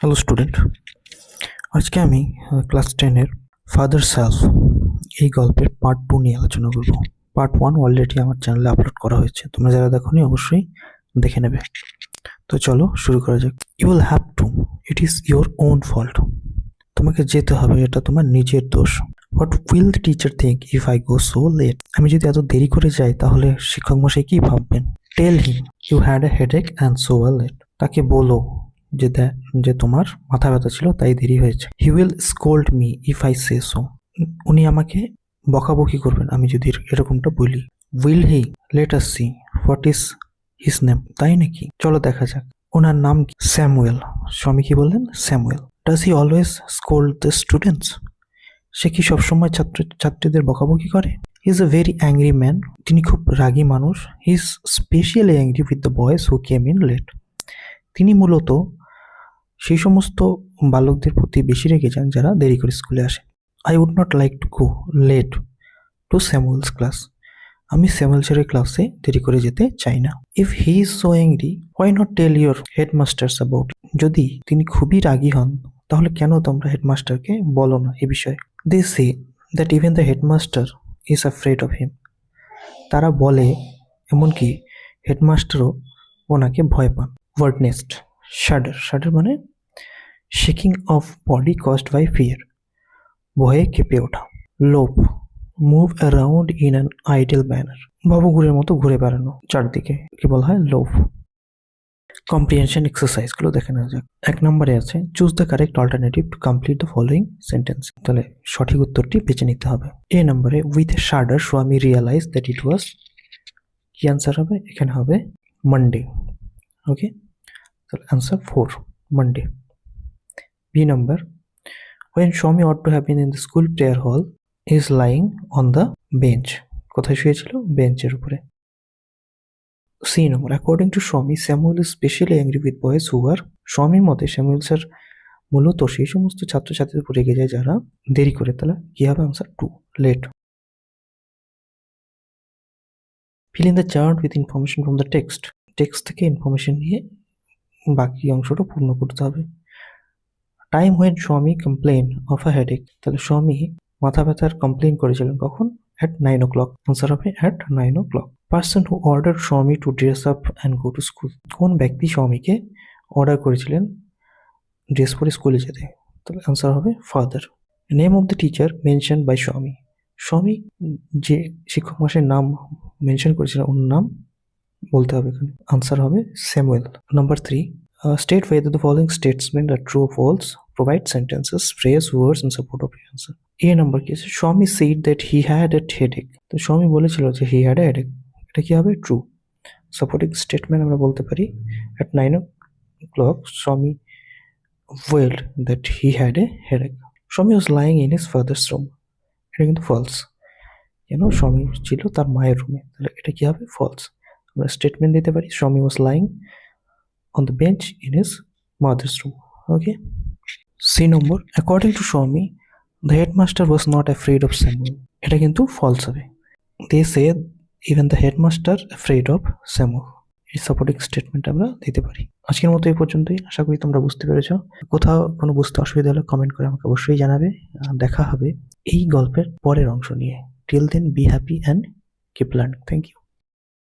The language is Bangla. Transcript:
হ্যালো স্টুডেন্ট, আজকে আমি ক্লাস 10-এর ফাদার সেলফ এই গল্পের পার্ট 2 নিয়ে আলোচনা করব। পার্ট 1 অলরেডি আমার চ্যানেলে আপলোড করা হয়েছে, তোমরা যারা দেখোনি অবশ্যই দেখে নেবে। তো চলো শুরু করা যাক। You will have to, it is your own fault. তোমাকে যেতে হবে, এটা তোমার নিজের দোষ। What will the teacher think if I go so late? আমি যদি এত দেরি করে যাই তাহলে শিক্ষক মশাই কি ভাববেন? Tell him you had a headache and so late. তাকে বলো যে তোমার মাথা ব্যথা ছিল তাই দেরি হয়েছে। He will scold me if I say so. উনি আমাকে বকাবকি করবেন আমি যদি এরকমটা বলি। Will he? Let us see what is his name. তাই নাকি, চলো দেখা যাক। ওনার নাম স্যামুয়েল। স্বামী কি বললেন? Samuel. Does he always scold the students? সে কি সবসময় ছাত্রীদের বকাবকি করে? He is a very angry man. তিনি খুব রাগী মানুষ। He is specially angry with the boys who came in late. তিনি মূলত সেই সমস্ত বালকদের প্রতি বেশি রেগে যান যারা দেরি করে স্কুলে আসে। I would not like to go late to Samuel's class. আমি স্যামুয়েল স্যারের ক্লাসে দেরি করে যেতে চাই না। If he is so angry why not tell your headmasters about? যদি তিনি খুবই রাগী হন তাহলে কেন তোমরা হেডমাস্টারকে বলো না এ বিষয়ে? They say that even the headmaster is afraid of him. তারা বলে এমনকি হেডমাস্টারও ওনাকে ভয় পান। Word next, shudder. শাডার মানে shaking of body caused by fear, ভয়ে কেঁপে ওঠা। Loaf, move around in an idle manner, ভবঘুরের মতো ঘুরে বেড়ানো চারদিকে, কি বলা হয়? লোভ। কম্প্রিহেনশন এক্সারসাইজগুলো দেখে নেওয়া যাক। 1 নম্বরে আছে choose the correct alternative to complete the following sentence. তাহলে সঠিক উত্তরটি বেছে নিতে হবে। এ নম্বরে উইথ শাডার স্বামী রিয়ালাইজ দ্যাট ইট ওয়াজ, কি অ্যান্সার হবে? এখানে হবে মানডে। ওকে, তাহলে answer 4, Monday. B number, when Swami ought to have been in the school prayer hall, is lying on the bench. কোথায় শুয়েছিল? বেঞ্চের উপরে। C number, according to Swami, Samuel is specially angry with boys who are, স্বামীর মতে স্যামুয়েল স্যার মূলত সেই সমস্ত ছাত্রছাত্রীদের উপর রেগে যায় যারা দেরি করে। তাহলে কি হবে? Answer 2, late. fill in the chart with information from the text. Text থেকে ইনফরমেশন নিয়ে বাকি অংশটা পূর্ণ করতে হবে। Time when Swami complain of a headache. তাহলে স্বামী মাথা ব্যথার কমপ্লেন করেছিলেন কখন? At 9 o'clock। আনসার হবে at 9 o'clock। Person who order Swami to dress up and go to school. কোন ব্যক্তি স্বামীকে অর্ডার করেছিলেন ড্রেস পরে স্কুলে যেতে? তাহলে আনসার হবে father. Name of the teacher mention by Swami. Swami যে শিক্ষক মশাইয়ের নাম মেনশন করেছিলেন ওর নাম বলতে হবে এখানে। আনসার হবে Samuel. Number 3, state whether the following statements are true or false. Provide sentences, phrase, words in support of your answer. A number কি আছে? Swami said that he had a headache. তো স্বামী বলেছিল যে he had a headache, এটা কি হবে? ট্রু। সাপোর্টিং স্টেটমেন্ট আমরা বলতে পারি at 9 o'clock Swami wailed that he had a headache. Swami was lying in his father's room. এটা কিন্তু ফলস। কেন? স্বামী ছিল তার মায়ের রুমে, তাহলে এটা কি হবে? ফলস। আমরা স্টেটমেন্ট দিতে পারি Swami was lying on the bench in his mother's room. Okay. C number, according to Swami, the headmaster was not afraid of Samuel. এটা কিন্তু false হবে। They say even the headmaster afraid of Samuel. এই সাপোর্টিং স্টেটমেন্ট আমরা দিতে পারি। আজকের মতো এই পর্যন্তই। আশা করি তোমরা বুঝতে পেরেছো। কোথাও কোনো বুঝতে অসুবিধা হলে কমেন্ট করে আমাকে অবশ্যই জানাবে। দেখা হবে এই গল্পের পরের অংশ নিয়ে। Till then, be happy and keep learning. Thank you.